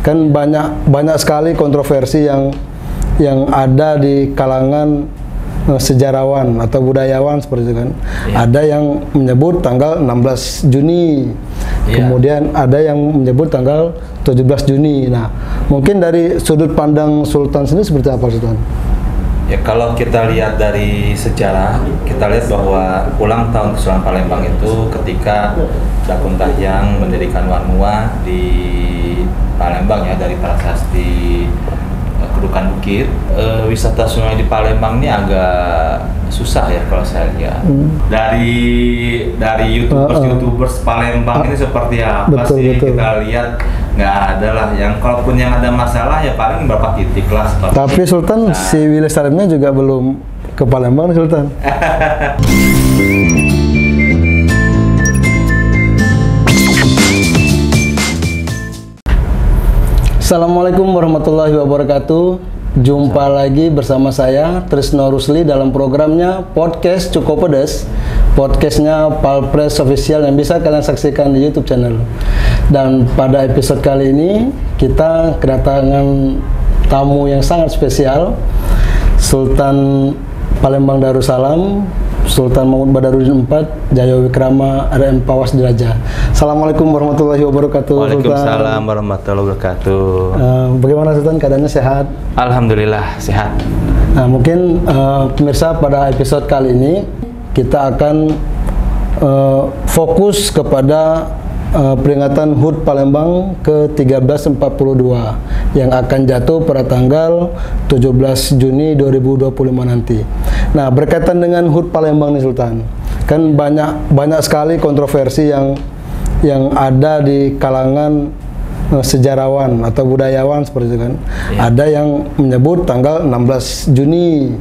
Kan banyak sekali kontroversi yang ada di kalangan sejarawan atau budayawan seperti itu kan. Ada yang menyebut tanggal 16 Juni. Kemudian ada yang menyebut tanggal 17 Juni. Nah, mungkin dari sudut pandang Sultan sendiri seperti apa, Sultan? Ya, kalau kita lihat dari sejarah, kita lihat bahwa ulang tahun Kesultanan Palembang itu ketika Dakun Tahyang mendirikan Wanua di Palembang ya, dari Prasasti Kedukan Bukit. Wisata sungai di Palembang ini agak susah ya kalau saya lihat. Dari YouTubers Palembang ini seperti apa betul. Kita lihat nggak ada lah, yang kalaupun yang ada masalah ya paling berapa titik lah. Tapi Sultan, si Willy Salimnya juga belum ke Palembang nih, Sultan. Assalamualaikum warahmatullahi wabarakatuh. Jumpa lagi bersama saya Trisno Rusli dalam programnya Podcast Cukup Pedes. Podcastnya Palpres Official yang bisa kalian saksikan di YouTube channel. Dan pada episode kali ini kita kedatangan tamu yang sangat spesial, Sultan Palembang Darussalam, Sultan Mahmud Badarudin IV, Jaya Wikrama RM Pawas Diraja. Assalamualaikum warahmatullahi wabarakatuh. Waalaikumsalam warahmatullahi wabarakatuh. Bagaimana Sultan, keadaannya sehat? Alhamdulillah sehat. Nah, mungkin pemirsa, pada episode kali ini kita akan fokus kepada peringatan HUT Palembang ke-1342 yang akan jatuh pada tanggal 17 Juni 2025 nanti. Nah, berkaitan dengan HUT Palembang nih, Sultan, kan banyak sekali kontroversi yang ada di kalangan sejarawan atau budayawan seperti itu kan. Ada yang menyebut tanggal 16 Juni.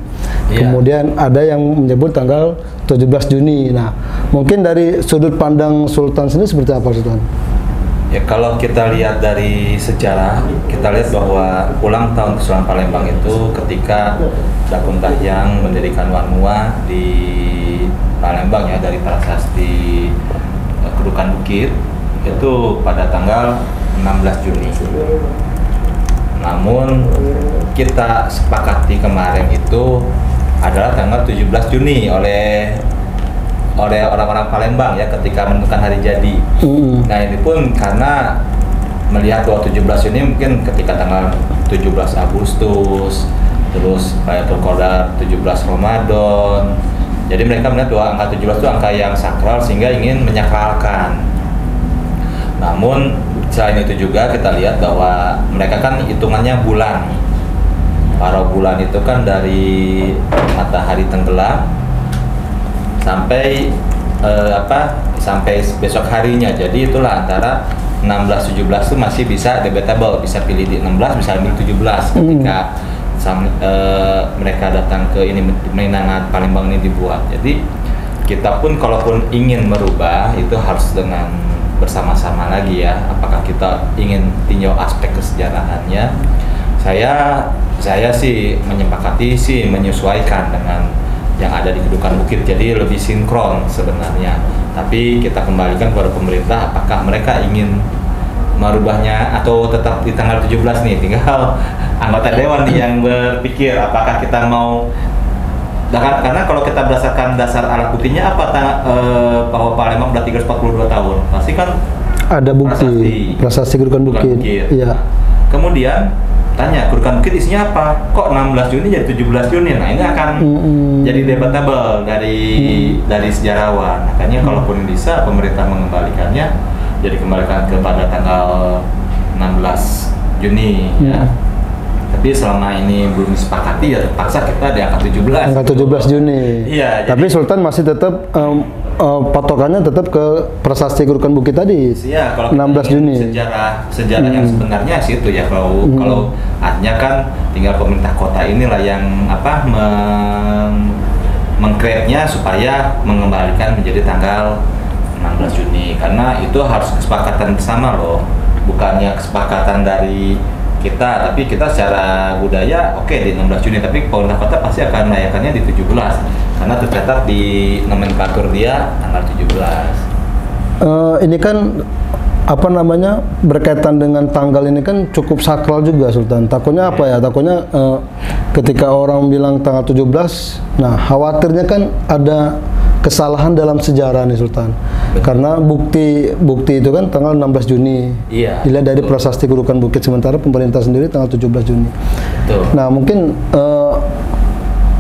Kemudian ada yang menyebut tanggal 17 Juni. Nah, mungkin dari sudut pandang Sultan sendiri seperti apa, Sultan? Ya, kalau kita lihat dari sejarah, kita lihat bahwa ulang tahun Kesultanan Palembang itu ketika Dakun Tahyang mendirikan Wanua di Palembang ya, dari Prasasti Kedukan Bukit itu pada tanggal 16 Juni. Namun kita sepakati kemarin itu adalah tanggal 17 Juni oleh orang-orang Palembang ya, ketika menentukan hari jadi. Nah, ini pun karena melihat bahwa 17 Juni mungkin ketika tanggal 17 Agustus, terus Lailatul Qadar 17 Ramadan. Jadi mereka melihat bahwa angka 17 itu angka yang sakral sehingga ingin menyakralkan. Namun selain itu juga kita lihat bahwa mereka kan hitungannya bulan. Para bulan itu kan dari matahari tenggelam sampai sampai besok harinya. Jadi itulah antara 16 17 itu masih bisa debatable, bisa pilih di 16, bisa ambil 17 ketika mereka datang ke ini, Menangan Palembang ini dibuat. Jadi kita pun kalaupun ingin merubah itu harus dengan bersama-sama lagi ya. Apakah kita ingin tinjau aspek kesejarahannya? Saya sih menyepakati sih menyesuaikan dengan yang ada di Kedukan Bukit, jadi lebih sinkron sebenarnya. Tapi kita kembalikan kepada pemerintah, apakah mereka ingin merubahnya atau tetap di tanggal 17 nih. Tinggal anggota dewan nih yang berpikir apakah kita mau. Karena kalau kita berdasarkan dasar alat buktinya apa, bahwa Palembang udah 342 tahun, pasti kan ada bukti prasasti Kedukan Bukit. Iya. Kemudian tanya, Kedukan Bukit isinya apa? Kok 16 Juni jadi 17 Juni? Nah, ini akan jadi debatable dari sejarawan. Makanya kalaupun bisa pemerintah mengembalikannya, jadi kembalikan kepada tanggal 16 Juni ya. Tapi selama ini belum disepakati ya terpaksa kita di angka 17. Angka 17 Juni. Iya. Tapi Sultan masih tetap patokannya tetap ke Prasasti Kedukan Bukit tadi. Iya, kalau 16 Juni. Sejarah yang sebenarnya situ ya. Kalau artinya kan tinggal pemerintah kota inilah yang mengkreatnya supaya mengembalikan menjadi tanggal 16 Juni. Karena itu harus kesepakatan bersama loh. Bukannya kesepakatan dari kita, tapi kita secara budaya oke di 16 Juni, tapi pemerintah kota pasti akan merayakannya di 17 karena tercatat di nomenklatur dia tanggal 17. Ini kan apa namanya, berkaitan dengan tanggal ini kan cukup sakral juga Sultan. Takutnya apa ya? Takutnya ketika orang bilang tanggal 17, nah khawatirnya kan ada kesalahan dalam sejarah nih Sultan. Karena bukti itu kan tanggal 16 Juni. Iya. Dilihat dari prasasti Kedudukan Bukit, sementara pemerintah sendiri tanggal 17 Juni. Betul. Nah, mungkin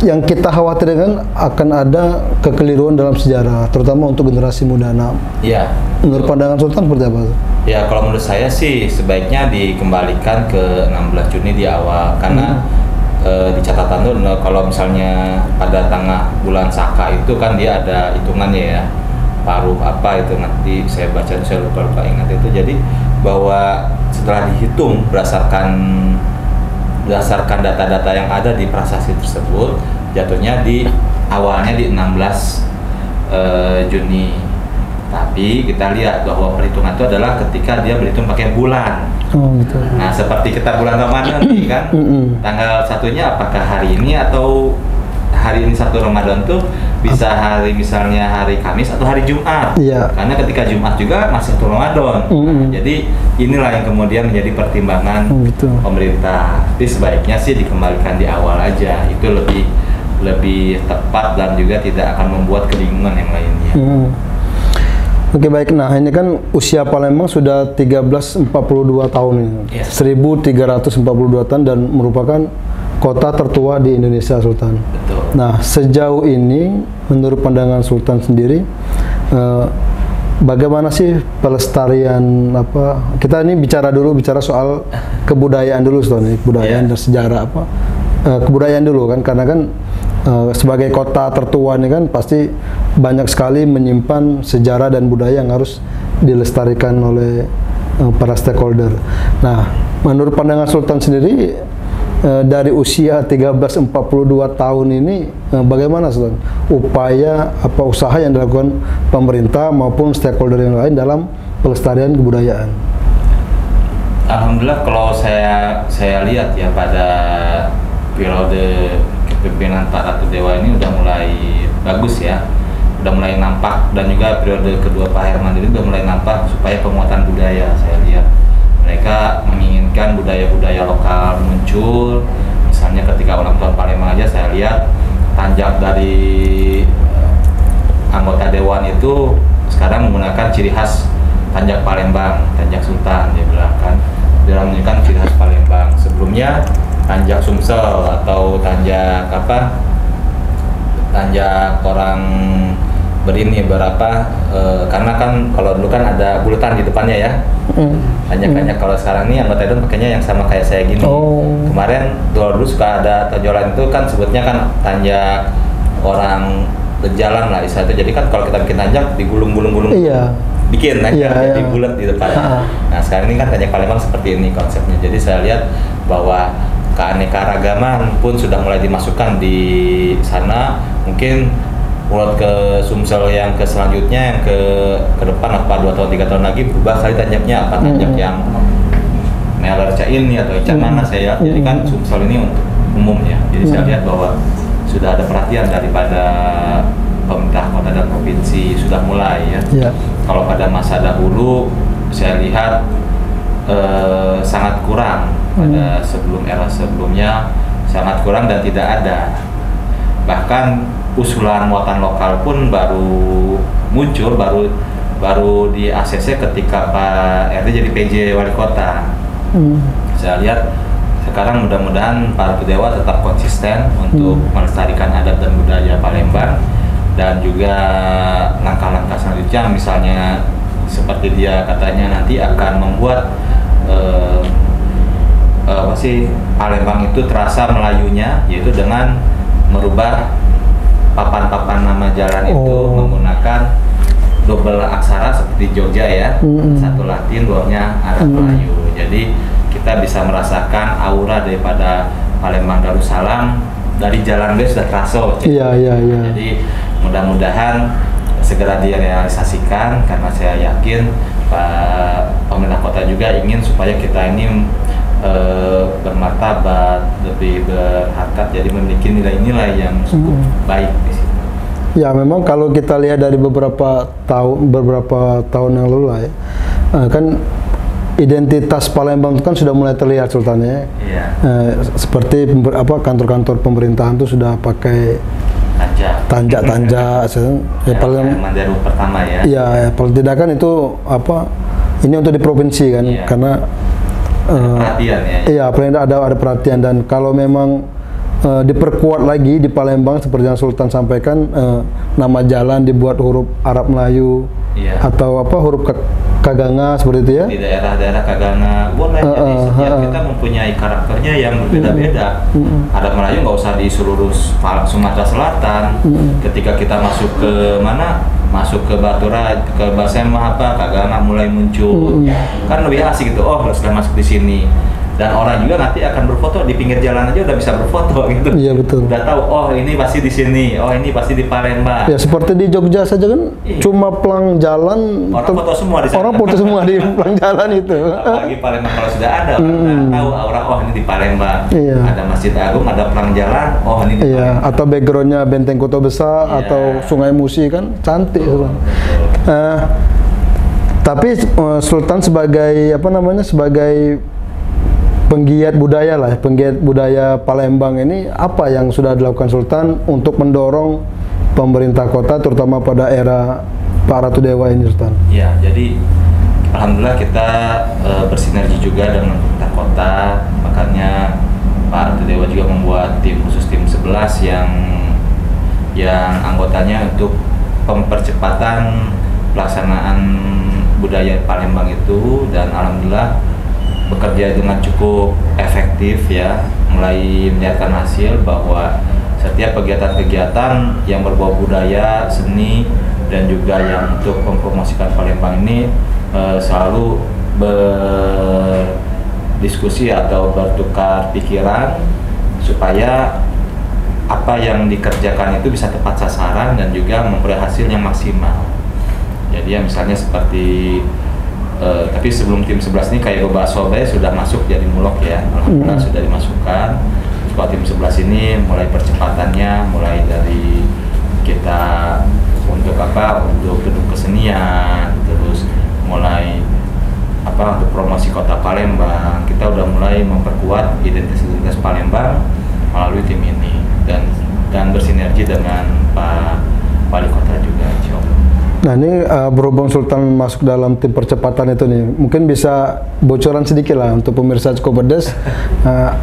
yang kita khawatirkan akan ada kekeliruan dalam sejarah, terutama untuk generasi muda. Nah, iya. Menurut pandangan Sultan seperti apa? Ya, kalau menurut saya sih sebaiknya dikembalikan ke 16 Juni di awal, karena di catatan tuh kalau misalnya pada tengah bulan Saka itu kan dia ada hitungannya ya, paruh apa itu, nanti saya baca, saya lupa ingat itu. Jadi bahwa setelah dihitung berdasarkan data-data yang ada di prasasti tersebut, jatuhnya di awalnya di 16 Juni. Tapi kita lihat bahwa perhitungan itu adalah ketika dia berhitung pakai bulan. Oh, gitu. Nah, seperti kita bulan Ramadan nih kan, tanggal satunya apakah hari ini atau hari ini 1 Ramadan tuh bisa hari misalnya hari Kamis atau hari Jumat. Iya. Karena ketika Jumat juga masih 1 Ramadan. Jadi inilah yang kemudian menjadi pertimbangan Gitu. pemerintah. Tapi sebaiknya sih dikembalikan di awal aja. Itu lebih tepat dan juga tidak akan membuat kebingungan yang lainnya. Oke, baik. Nah, ini kan usia Palembang sudah 1342 tahun ini. 1342 tahun dan merupakan kota tertua di Indonesia, Sultan. Betul. Nah, sejauh ini menurut pandangan Sultan sendiri, bagaimana sih pelestarian kita ini bicara soal kebudayaan dulu, Sultan. Kebudayaan dan sejarah kebudayaan dulu kan, karena kan sebagai kota tertua ini kan pasti banyak sekali menyimpan sejarah dan budaya yang harus dilestarikan oleh para stakeholder. Nah, menurut pandangan Sultan sendiri, dari usia 1342 tahun ini, bagaimana Sultan upaya usaha yang dilakukan pemerintah maupun stakeholder yang lain dalam pelestarian kebudayaan? Alhamdulillah, kalau saya lihat ya, pada periode kepemimpinan Pak Ratu Dewa ini udah mulai bagus ya, udah mulai nampak, dan juga periode kedua Pak Herman ini udah mulai nampak supaya penguatan budaya. Saya lihat mereka menginginkan budaya-budaya lokal muncul. Misalnya ketika ulang tahun Palembang aja saya lihat tanjak dari anggota dewan itu sekarang menggunakan ciri khas tanjak Palembang, tanjak Sultan dia bilang kan, dia menunjukkan ciri khas Palembang. Sebelumnya tanjak Sumsel atau tanjak tanjak orang karena kan kalau dulu kan ada bulutan di depannya ya. Tanjak-tanjak kalau sekarang ini anggota dewan pakainya yang sama kayak saya gini. Kemarin dulu suka ada tonjolan itu kan sebutnya kan tanjak orang berjalan lah istilah itu. Jadi kan kalau kita bikin tanjak digulung-gulung bikin jadi bulat di depannya. Nah, sekarang ini kan tanjak Palembang seperti ini konsepnya. Jadi saya lihat bahwa keanekaragaman pun sudah mulai dimasukkan di sana. Mungkin mulai ke Sumsel yang ke selanjutnya, yang ke depan 2 tahun 3 tahun lagi berubah kali tanjaknya, tanjak yang Meler ini atau Ican mana saya lihat. Jadi kan Sumsel ini untuk umum ya. Jadi saya lihat bahwa sudah ada perhatian daripada pemerintah kota dan provinsi, sudah mulai ya. Kalau pada masa dahulu saya lihat sangat kurang, pada era sebelumnya sangat kurang dan tidak ada. Bahkan usulan muatan lokal pun baru muncul, baru di ACC ketika Pak RT jadi PJ Wali Kota. Saya lihat sekarang mudah-mudahan Pak Ratu Dewa tetap konsisten untuk melestarikan adat dan budaya Palembang, dan juga langkah-langkah selanjutnya misalnya seperti dia katanya nanti akan membuat Palembang itu terasa Melayunya, yaitu dengan merubah papan-papan nama jalan itu menggunakan double aksara seperti Jogja ya, satu Latin, 2-nya Arab Melayu. Jadi kita bisa merasakan aura daripada Palembang Darussalam dari jalan B sudah terasa. Jadi mudah-mudahan segera direalisasikan, karena saya yakin Pak pemerintah kota juga ingin supaya kita ini bermartabat, lebih berharkat, jadi memiliki nilai-nilai yang cukup baik di situ. Ya, memang kalau kita lihat dari beberapa tahun yang lalu lah ya, kan identitas Palembang itu kan sudah mulai terlihat Sultannya. Iya. Seperti kantor-kantor pemerintahan itu sudah pakai tanja, ya paling Mandaru pertama ya. Iya, paling tidak kan itu ini untuk di provinsi kan, karena perhatian ya. Iya, paling ada perhatian, dan kalau memang diperkuat lagi di Palembang seperti yang Sultan sampaikan, nama jalan dibuat huruf Arab Melayu, atau huruf Kaganga seperti itu ya. Di daerah-daerah Kaganga boleh. Jadi setiap kita mempunyai karakternya yang berbeda-beda. Ada Melayu nggak usah di seluruh Sumatera Selatan. Ketika kita masuk ke mana? Masuk ke Batura, ke Basema Kaganga mulai muncul. Kan lebih asik gitu. Oh, sudah masuk di sini. Dan orang juga nanti akan berfoto di pinggir jalan aja udah bisa berfoto gitu. Iya betul. Udah tahu, oh ini pasti di sini, oh ini pasti di Palembang. Ya seperti di Jogja saja kan, cuma pelang jalan. Orang foto semua di sana. Orang foto semua di pelang jalan itu. Apalagi Palembang kalau sudah ada, orang tahu aura, oh ini di Palembang. Iya. Ada Masjid Agung, ada pelang jalan, oh ini di Palembang. Atau backgroundnya Benteng Kota Besar, atau Sungai Musi kan, cantik. Tapi Sultan sebagai sebagai penggiat budaya lah, penggiat budaya Palembang ini, apa yang sudah dilakukan Sultan untuk mendorong pemerintah kota, terutama pada era Pak Ratu Dewa ini, Sultan? Ya, jadi alhamdulillah kita bersinergi juga dengan pemerintah kota, makanya Pak Ratu Dewa juga membuat tim khusus, tim 11 yang anggotanya untuk percepatan pelaksanaan budaya Palembang itu, dan alhamdulillah bekerja dengan cukup efektif ya, mulai menyiapkan hasil bahwa setiap kegiatan-kegiatan yang berbau budaya, seni, dan juga yang untuk mempromosikan Palembang ini selalu berdiskusi atau bertukar pikiran supaya apa yang dikerjakan itu bisa tepat sasaran dan juga memperoleh hasil yang maksimal. Jadi ya misalnya seperti tapi sebelum tim 11 ini kayak Goba Sobe sudah masuk jadi mulok ya, alhamdulillah sudah dimasukkan. Kalau tim 11 ini mulai percepatannya, mulai dari kita untuk untuk gedung kesenian, terus mulai untuk promosi kota Palembang, kita udah mulai memperkuat identitas Palembang melalui tim ini, dan bersinergi dengan Pak Wali Kota juga, insya Allah. Nah ini berhubung Sultan masuk dalam tim percepatan itu nih, mungkin bisa bocoran sedikit lah untuk pemirsa Cukup Pedas,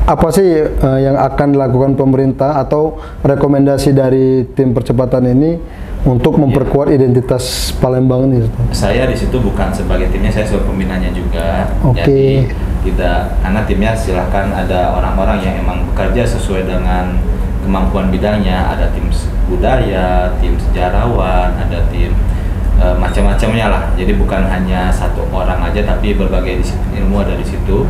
apa sih yang akan dilakukan pemerintah atau rekomendasi dari tim percepatan ini untuk memperkuat identitas Palembang ini, Sultan? Saya di situ bukan sebagai timnya, saya sebagai pembinanya juga. Oke. Jadi karena timnya silahkan ada orang-orang yang emang bekerja sesuai dengan kemampuan bidangnya, ada tim budaya, tim sejarawan, ada tim macam-macamnya lah. Jadi bukan hanya satu orang aja, tapi berbagai disiplin ilmu ada di situ.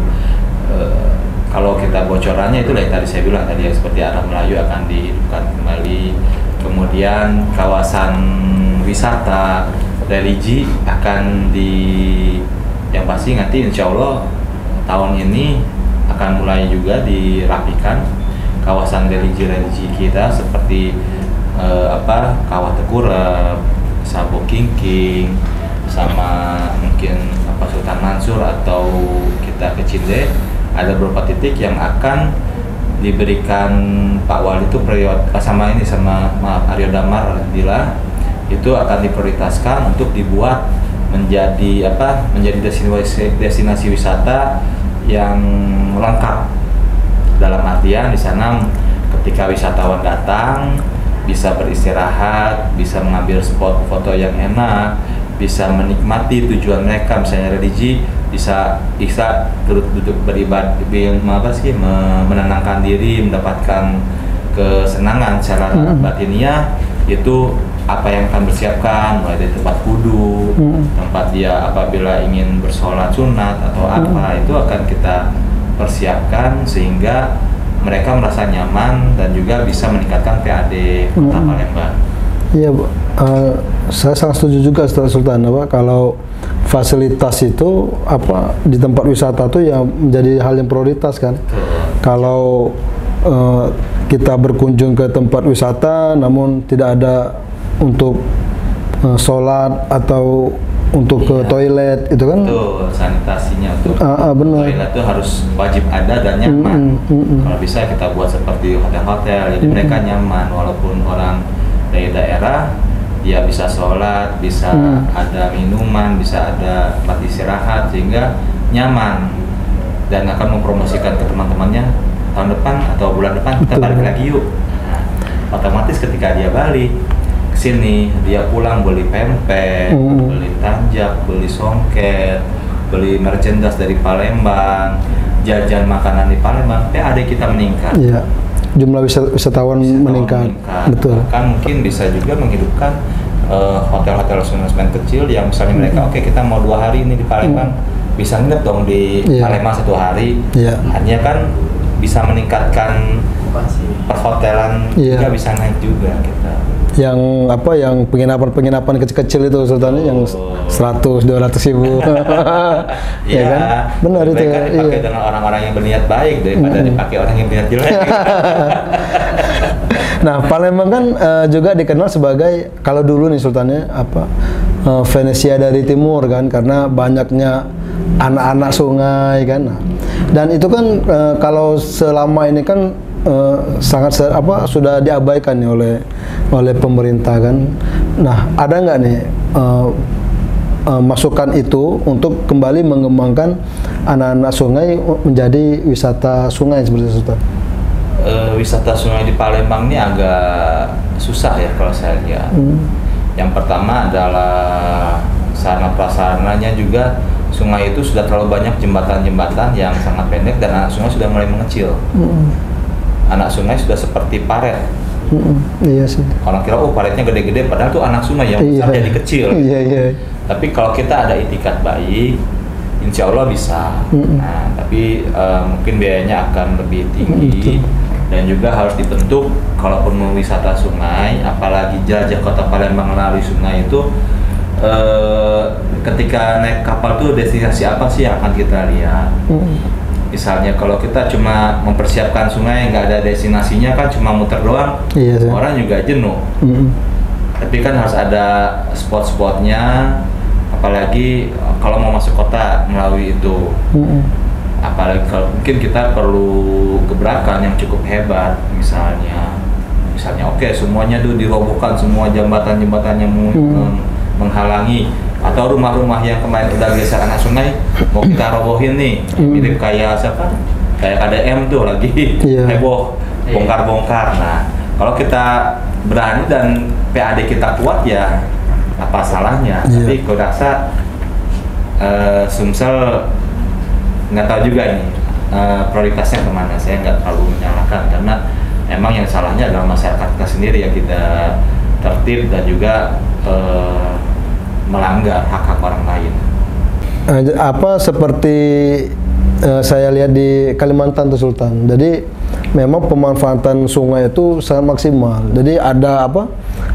Kalau kita bocorannya itu yang tadi saya bilang tadi, seperti Arab Melayu akan dihidupkan kembali, kemudian kawasan wisata religi akan yang pasti nanti insya Allah tahun ini akan mulai juga dirapikan kawasan religi kita seperti Kawah Tekurep, Sabo Kingking, sama mungkin Sultan Mansur, atau kita ke Cinde. Ada beberapa titik yang akan diberikan Pak Wali itu sama Aryo Damar, alhamdulillah itu akan diprioritaskan untuk dibuat menjadi destinasi wisata yang lengkap, dalam artian di sana ketika wisatawan datang bisa beristirahat, bisa mengambil spot foto yang enak, bisa menikmati tujuan mereka, misalnya religi, bisa duduk beribadah, menenangkan diri, mendapatkan kesenangan secara batiniah. Itu apa yang akan bersiapkan, mulai dari tempat wudu, tempat dia apabila ingin bersolat sunat atau apa, itu akan kita persiapkan sehingga mereka merasa nyaman dan juga bisa meningkatkan PAD Kota Palembang. Iya, saya sangat setuju juga Sultan, kalau fasilitas itu di tempat wisata itu ya menjadi hal yang prioritas kan. Kalau kita berkunjung ke tempat wisata namun tidak ada untuk sholat atau untuk ke toilet itu kan. Tuh sanitasinya untuk benar. toilet itu harus wajib ada dan nyaman. Kalau bisa kita buat seperti hotel-hotel, jadi mereka nyaman walaupun orang dari daerah, dia bisa sholat, bisa ada minuman, bisa ada tempat istirahat sehingga nyaman, dan akan mempromosikan ke teman-temannya tahun depan atau bulan depan kita balik lagi yuk. Nah, otomatis ketika dia balik sini, dia pulang beli pempek, beli tanjak, beli songket, beli merchandise dari Palembang, jajan makanan di Palembang, PAD kita meningkat. Iya. Jumlah wisatawan meningkat. Betul. Kan mungkin bisa juga menghidupkan hotel-hotel sungai kecil yang misalnya mereka oke, kita mau 2 hari ini di Palembang, bisa nginep dong di Palembang 1 hari. Hanya kan bisa meningkatkan perhotelan juga, bisa naik juga kita. Yang penginapan kecil-kecil itu Sultan, yang 100-200 ribu. Ya kan? Benar itu. Mereka dipakai dengan orang-orang yang berniat baik daripada dipakai orang yang berniat jelek. Nah, Palembang kan juga dikenal sebagai, kalau dulu nih Sultannya Venesia dari timur kan, karena banyaknya anak-anak sungai kan. Dan itu kan kalau selama ini kan sangat sudah diabaikan nih oleh pemerintah kan. Nah, ada nggak nih masukan itu untuk kembali mengembangkan anak-anak sungai menjadi wisata sungai seperti itu, Sultan? Wisata sungai di Palembang ini agak susah ya kalau saya lihat. Yang pertama adalah sarana prasarananya juga, sungai itu sudah terlalu banyak jembatan-jembatan yang sangat pendek dan anak sungai sudah mulai mengecil. Anak sungai sudah seperti paret. Iya sih. Orang kira paretnya gede-gede, padahal tuh anak sungai yang besar jadi kecil. Iya. Tapi kalau kita ada itikat baik, insya Allah bisa. Nah, tapi mungkin biayanya akan lebih tinggi dan juga harus dibentuk. Kalaupun mau wisata sungai, apalagi jelajah kota Palembang melalui sungai itu, ketika naik kapal tuh destinasi apa sih yang akan kita lihat? Misalnya kalau kita cuma mempersiapkan sungai, nggak ada destinasinya kan, cuma muter doang, orang juga jenuh. Tapi kan harus ada spot-spotnya, apalagi kalau mau masuk kota melalui itu. Apalagi kalau mungkin kita perlu gebrakan yang cukup hebat, misalnya oke, semuanya tuh dirobohkan, semua jembatan-jembatannya menghalangi, atau rumah-rumah yang kemarin udah geser anak sungai mau kita robohin nih, mirip kayak siapa? Kayak KDM tuh lagi heboh bongkar-bongkar. Nah, kalau kita berani dan PAD kita kuat ya apa salahnya? Tapi kalau rasa Sumsel nggak tahu juga ini prioritasnya kemana. Saya nggak terlalu menyalahkan karena emang yang salahnya adalah masyarakat kita sendiri yang tidak tertib dan juga melanggar hak-hak orang lain. Seperti saya lihat di Kalimantan tuh Sultan. Jadi memang pemanfaatan sungai itu sangat maksimal. Jadi ada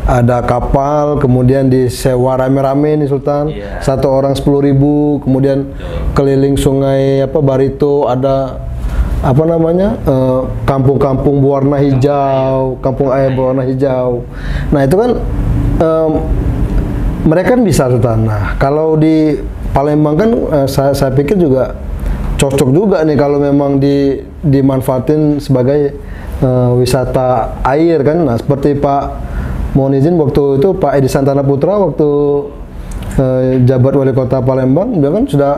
ada kapal, kemudian disewa rame-rame nih Sultan. Satu orang 10.000, kemudian keliling sungai Barito, ada kampung-kampung berwarna hijau, kampung air berwarna hijau. Nah, itu kan mereka kan bisa Sultan. Nah, kalau di Palembang kan saya pikir juga cocok juga nih kalau memang dimanfaatin sebagai wisata air kan. Nah, seperti Pak, mohon izin, waktu itu Pak Edi Santana Putra waktu jabat wali kota Palembang, dia kan sudah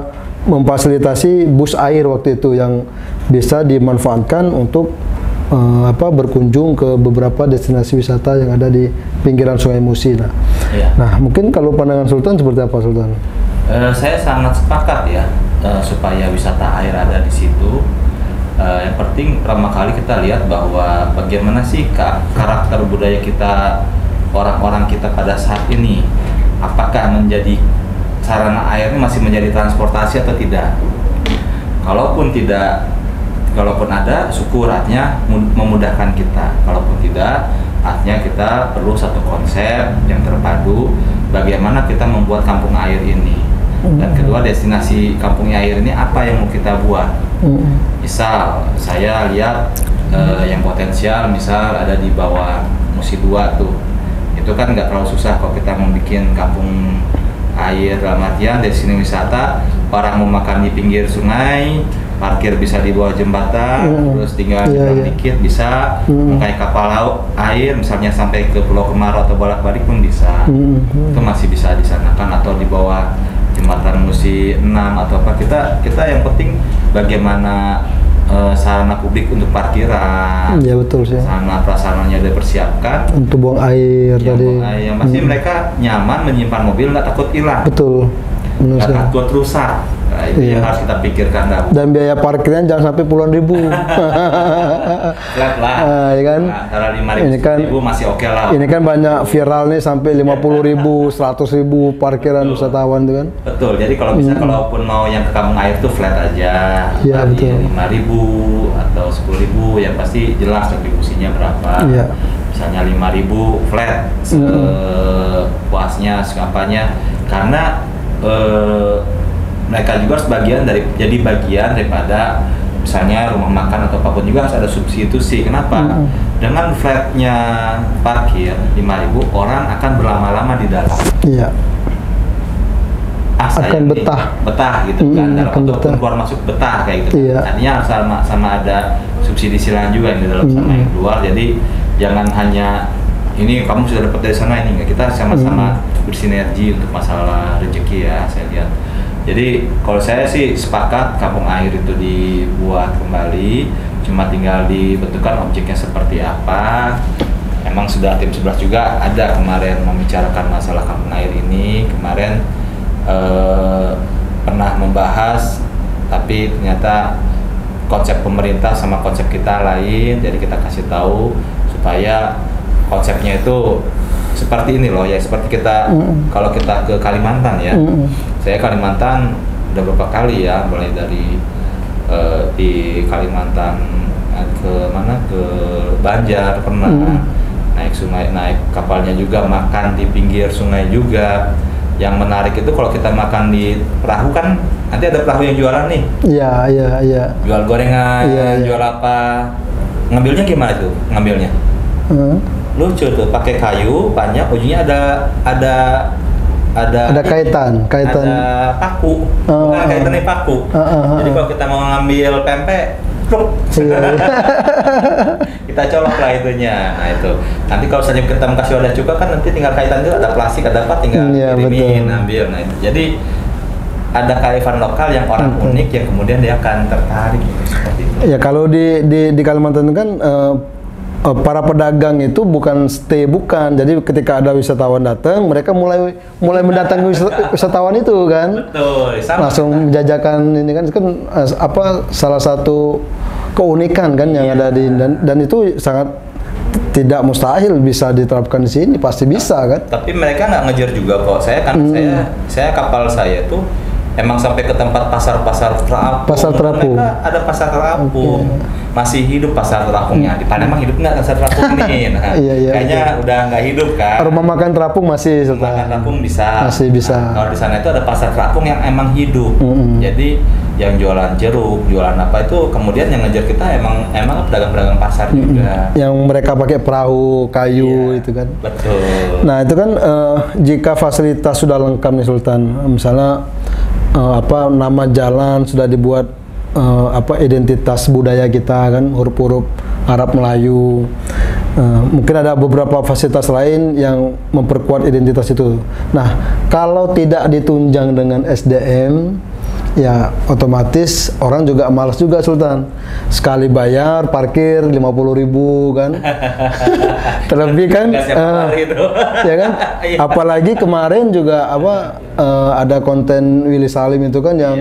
memfasilitasi bus air waktu itu yang bisa dimanfaatkan untuk berkunjung ke beberapa destinasi wisata yang ada di pinggiran Sungai Musi. Nah, mungkin kalau pandangan Sultan seperti apa, Sultan? Saya sangat sepakat ya, supaya wisata air ada di situ. Yang penting pertama kali kita lihat bahwa bagaimana sih karakter budaya kita, orang-orang kita pada saat ini. Apakah menjadi sarana airnya masih menjadi transportasi atau tidak? Kalaupun ada, syukur, artinya memudahkan kita. Kalaupun tidak, artinya kita perlu satu konsep yang terpadu bagaimana kita membuat kampung air ini. Dan kedua, destinasi kampung air ini apa yang mau kita buat. Misal saya lihat yang potensial, misal ada di bawah Musi 2 tuh. Itu kan nggak terlalu susah kalau kita mau bikin kampung air dalam artian destinasi wisata, orang mau makan di pinggir sungai, parkir bisa di bawah jembatan, terus tinggal dikit bisa, kayak kapal laut air misalnya sampai ke Pulau Kemarau atau bolak-balik pun bisa. Itu masih bisa disanakan, atau di bawah jembatan Musi 6 atau apa. Kita yang penting bagaimana sarana publik untuk parkiran. Ya betul sih. Sarana prasarananya dipersiapkan. Untuk buang air tadi. Yang pasti mereka nyaman menyimpan mobil, nggak takut hilang. Betul. Nggak takut rusak. Nah, itu yang harus kita pikirkan dahulu. Dan biaya parkirnya jangan sampai puluhan ribu. Flat lah. Ya kan? Antara 5.000 masih oke lah. Ini kan banyak viral nih sampai 50.000, 100.000 parkiran wisatawan tuh kan. Betul. Jadi kalau bisa kalaupun mau yang ke Kampung Air tuh flat aja. Iya betul. 5.000 atau 10.000 yang pasti jelas kontribusinya berapa. Iya. Misalnya 5.000 flat sepuasnya, segampangnya, karena mereka juga sebagian jadi bagian daripada misalnya rumah makan atau apapun juga harus ada substitusi. Kenapa? Dengan flatnya parkir 5.000, orang akan berlama-lama di dalam. Iya. Akan betah gitu kan, dalam ataupun keluar masuk betah kayak gitu. Iya. Artinya sama ada subsidi silang juga yang di dalam sama yang luar. Jadi jangan hanya ini kamu sudah dapat dari sana, ini enggak, kita sama-sama bersinergi untuk masalah rezeki ya, saya lihat. Jadi kalau saya sih sepakat Kampung Air itu dibuat kembali, cuma tinggal dibentukkan objeknya seperti apa. Emang sudah tim 11 juga ada kemarin membicarakan masalah Kampung Air ini, kemarin pernah membahas, tapi ternyata konsep pemerintah sama konsep kita lain, jadi kita kasih tahu supaya konsepnya itu seperti ini loh ya, seperti kita kalau kita ke Kalimantan ya, saya Kalimantan udah beberapa kali ya, mulai dari di Kalimantan ke mana, ke Banjar pernah, naik sungai, naik kapalnya juga, makan di pinggir sungai juga. Yang menarik itu kalau kita makan di perahu kan, nanti ada perahu yang jualan nih. Iya. Jual gorengan, jual apa? Ngambilnya gimana tuh? Ngambilnya? Lucu tuh, pakai kayu banyak, ujungnya ada kaitan. Ada paku. Bukan kaitannya paku. Jadi kalau kita mau ngambil pempek, kita colok lah itunya. Nah itu. Nanti kalau misalnya kita mau kasih wadah cuka kan nanti tinggal kaitan itu, ada plastik, ada apa, tinggal kirimin, ambil. Nah itu. Jadi ada kearifan lokal yang orang unik yang kemudian dia akan tertarik gitu, seperti itu. Ya kalau di Kalimantan itu kan para pedagang itu bukan stay, jadi ketika ada wisatawan datang, mereka mulai mendatangi wisatawan itu kan. Betul, sama. Langsung menjajakan ini kan apa salah satu keunikan kan yang ada di, dan itu sangat tidak mustahil bisa diterapkan di sini, pasti bisa kan. Tapi mereka nggak ngejar juga kok. Saya kan saya kapal saya tuh emang sampai ke tempat pasar-pasar terapung. Pasar terapung. Mereka ada pasar terapung. Masih hidup pasar terapungnya. Di Palembang hidup nggak pasar terapung ini? Nah, kayaknya udah nggak hidup kan. Rumah makan terapung masih. Rumah makan terapung bisa. Masih bisa. Nah, kalau di sana itu ada pasar terapung yang emang hidup. Jadi yang jualan jeruk, jualan apa itu kemudian yang ngejar kita emang pedagang-pedagang pasar juga. Yang mereka pakai perahu kayu itu kan. Betul. Nah itu kan jika fasilitas sudah lengkap nih Sultan, misalnya nama jalan sudah dibuat, identitas budaya kita kan, huruf-huruf Arab Melayu, mungkin ada beberapa fasilitas lain yang memperkuat identitas itu. Nah kalau tidak ditunjang dengan SDM, ya otomatis orang juga malas juga Sultan. Sekali bayar parkir 50.000 kan. Terlebih kan ya kan. Apalagi kemarin juga ada konten Willy Salim itu kan yang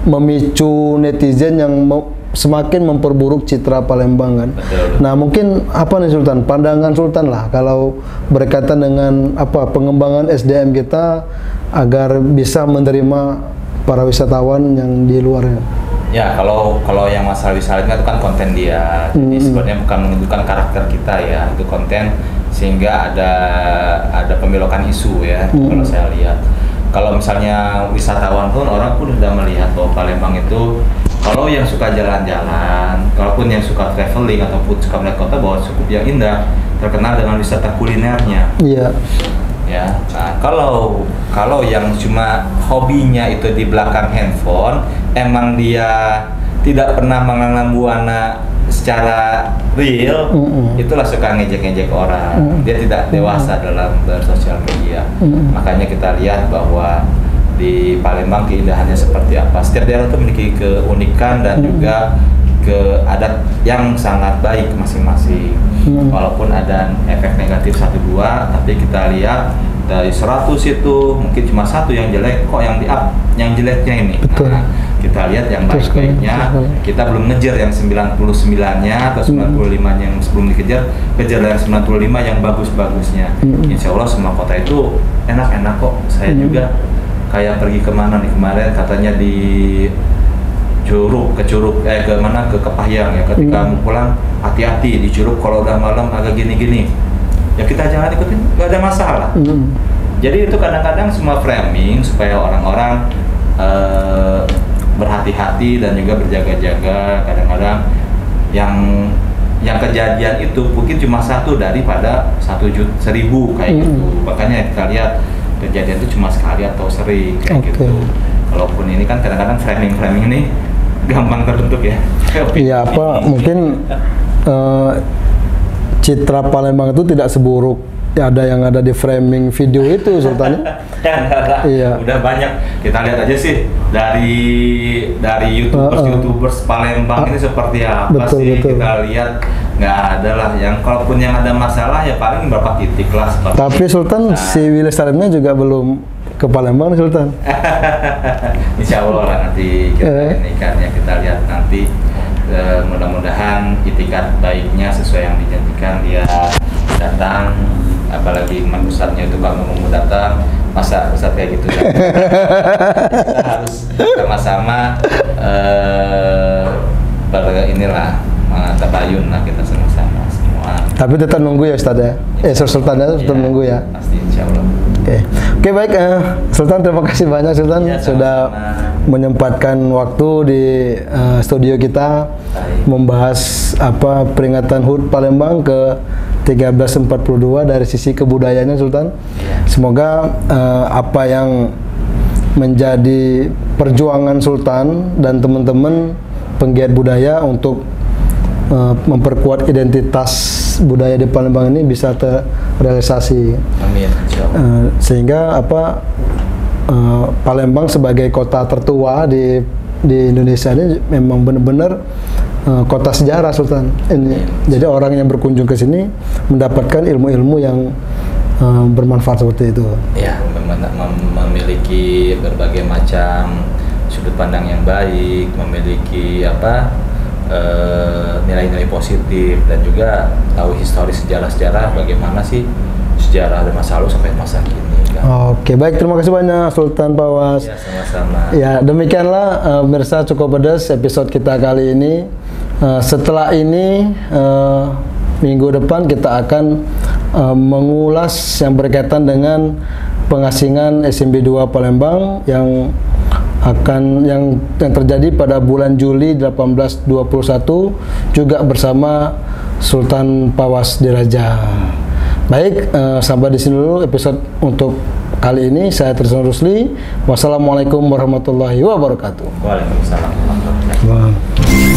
memicu netizen yang semakin memperburuk citra Palembang kan. Betul. Nah mungkin apa nih Sultan, pandangan Sultan lah kalau berkaitan dengan pengembangan SDM kita agar bisa menerima para wisatawan yang di luar ya. Ya kalau yang masalah wisata itu kan konten dia, jadi sebenarnya bukan menunjukkan karakter kita ya, itu konten sehingga ada pembelokan isu ya. Kalau saya lihat, kalau misalnya wisatawan pun orang pun sudah melihat bahwa Palembang itu kalau yang suka jalan-jalan, kalaupun yang suka traveling ataupun suka melihat kota bahwa cukup yang indah, terkenal dengan wisata kulinernya. Iya. Ya, nah kalau yang cuma hobinya itu di belakang handphone, emang dia tidak pernah mengenal buana secara real, itulah suka ngejek-ngejek orang. Dia tidak dewasa dalam bersosial media. Makanya kita lihat bahwa di Palembang keindahannya seperti apa. Setiap daerah itu memiliki keunikan dan juga adat yang sangat baik masing-masing. Walaupun ada efek negatif 1-2, tapi kita lihat dari 100 itu mungkin cuma 1 yang jelek, kok yang di-up yang jeleknya ini. Nah, kita lihat yang baik-baiknya, kita belum ngejar yang 99-nya atau 95-nya yang sebelum dikejar, kejar yang 95 yang bagus-bagusnya. Insya Allah semua kota itu enak-enak kok. Saya juga kayak pergi kemana nih kemarin, katanya di ke Kepahyang ya, ketika mau pulang hati-hati di Curug kalau udah malam agak gini-gini ya, kita jangan ikutin, nggak ada masalah. Jadi itu kadang-kadang semua framing supaya orang-orang berhati-hati dan juga berjaga-jaga. Kadang-kadang yang kejadian itu mungkin cuma 1 daripada 1.000 kayak gitu. Makanya kita lihat kejadian itu cuma sekali atau sering kayak gitu. Walaupun ini kan kadang-kadang framing ini gampang terbentuk ya. Iya, mungkin citra Palembang itu tidak seburuk ya ada yang ada di framing video itu, Sultan. Iya. Udah banyak kita lihat aja sih dari YouTubers Palembang ini seperti apa sih. Kita lihat nggak ada lah kalaupun yang ada masalah ya paling berapa titik lah. Tapi Sultan, si Willy Salimnya juga belum ke Palembang, Sultan. Insya Allah lah nanti kita lihat nanti. Mudah-mudahan itikat baiknya sesuai yang dijanjikan, dia datang, apalagi Ustadznya itu Pak mau datang, masa Ustadz kayak gitu ya. Kita harus sama-sama tabayun lah, kita sama-sama semua. Tapi tetap nunggu ya Ustadz ya? Sultan ya, tetap nunggu ya? Pasti, insya Allah. Oke, baik, Sultan, terima kasih banyak Sultan sudah menyempatkan waktu di studio kita membahas peringatan HUT Palembang ke 1342 dari sisi kebudayaannya, Sultan. Semoga apa yang menjadi perjuangan Sultan dan teman-teman penggiat budaya untuk memperkuat identitas budaya di Palembang ini bisa terrealisasi. Amin. Sehingga Palembang sebagai kota tertua di Indonesia ini memang benar-benar kota sejarah, Sultan. Jadi orang yang berkunjung ke sini mendapatkan ilmu-ilmu yang bermanfaat seperti itu. Ya, memiliki berbagai macam sudut pandang yang baik, memiliki nilai-nilai positif, dan juga tahu historis sejarah-sejarah bagaimana sih sejarah dari masa lalu sampai masa kini. Oke, baik, terima kasih banyak Sultan Pawas. Ya, sama-sama. Ya, demikianlah pemirsa Cukup Pedas episode kita kali ini. Setelah ini minggu depan kita akan mengulas yang berkaitan dengan pengasingan SMB 2 Palembang yang terjadi pada bulan Juli 1821 juga bersama Sultan Pawas Diraja. Baik, sampai di sini dulu episode untuk kali ini. Saya Trisno Rusli. Wassalamualaikum warahmatullahi wabarakatuh. Waalaikumsalam warahmatullahi wabarakatuh.